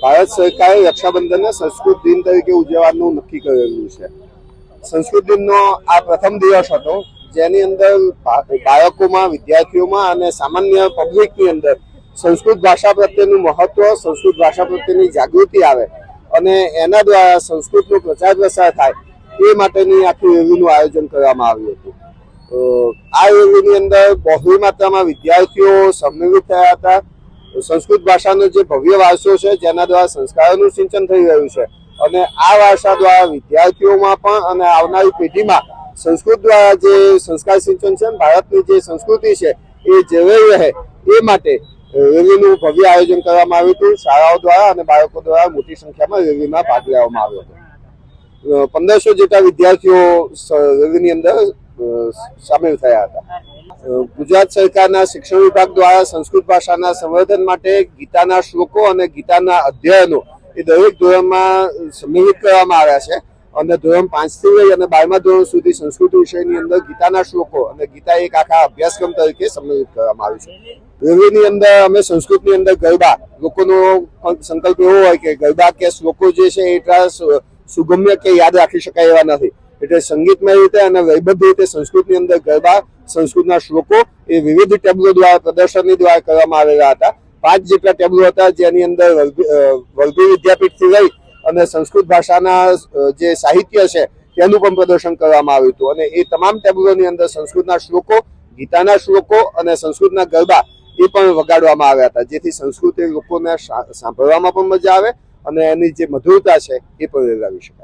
ભારત સરકારે રક્ષાબંધનને સંસ્કૃત દિન તરીકે ઉજવવાનું નક્કી કરેલું છે। સંસ્કૃત દિનનો આ પ્રથમ દિવસ હતો, જેની અંદર બાળકોમાં, વિદ્યાર્થીઓમાં અને સામાન્ય પબ્લિકની અંદર સંસ્કૃત ભાષા પ્રત્યેનું મહત્વ, સંસ્કૃત ભાષા પ્રત્યેની જાગૃતિ આવે અને એના દ્વારા સંસ્કૃતનો પ્રચાર પ્રસાર થાય એ માટેની આખી રેલીનું આયોજન કરવામાં આવ્યું હતું। આ રેલીની અંદર બહોળી માત્રામાં વિદ્યાર્થીઓ સમ્મિલિત થયા હતા। સંસ્કૃત ભાષાનો જે ભવ્ય વારસો છે, જેના દ્વારા સંસ્કારોનું સિંચન થઈ રહ્યું છે અને આ વારસા દ્વારા વિદ્યાર્થીઓમાં પણ અને આવનારી પેઢીમાં સંસ્કૃત દ્વારા જે સંસ્કાર સિંચન છે, ભારતની જે સંસ્કૃતિ છે એ જળવાઈ રહે એ માટે રેલીનું ભવ્ય આયોજન કરવામાં આવ્યું હતું। શાળાઓ દ્વારા અને બાળકો દ્વારા મોટી સંખ્યામાં રેલીમાં ભાગ લેવામાં આવ્યો હતો। 1500 જેટલા વિદ્યાર્થીઓ રેલીની અંદર સામેલ થયા હતા। ગુજરાત સરકારના શિક્ષણ વિભાગ દ્વારા સંસ્કૃત ભાષાના સંવર્ધન માટે ગીતાના શ્લોકો અને ગીતાના અધ્યયનો એ દરેક ધોરણમાં સમ્મિલિત કરવામાં આવ્યા છે અને ધોરણ 5 થી લઈ અને 12મા ધોરણ સુધી સંસ્કૃત વિષયની અંદર ગીતાના શ્લોકો અને ગીતા એક આખા અભ્યાસક્રમ તરીકે સમ્મિલિત કરવામાં આવ્યું છે। રેલીની અંદર અમે સંસ્કૃતની અંદર ગરબા, લોકોનો સંકલ્પ એવો હોય કે ગરબા કે શ્લોકો જે છે એ એટલા સુગમ્ય કે યાદ રાખી શકાય એવા નથી, એટલે સંગીતમય રીતે અને વૈબદ્ધ રીતે સંસ્કૃતની અંદર ગરબા, સંસ્કૃતના શ્લોકો એ વિવિધ ટેબલો દ્વારા, પ્રદર્શનની દ્વારા કરવામાં આવેલા હતા। 5 જેટલા ટેબલો હતા, જેની અંદર વલભી વિદ્યાપીઠથી લઈ અને સંસ્કૃત ભાષાના જે સાહિત્ય છે તેનું પણ પ્રદર્શન કરવામાં આવ્યું હતું અને એ તમામ ટેબલોની અંદર સંસ્કૃતના શ્લોકો, ગીતાના શ્લોકો અને સંસ્કૃતના ગરબા એ પણ વગાડવામાં આવ્યા હતા, જેથી સંસ્કૃત લોકોને સાંભળવામાં પણ મજા આવે અને એની જે મધુરતા છે એ પણ રેલાવી શકાય।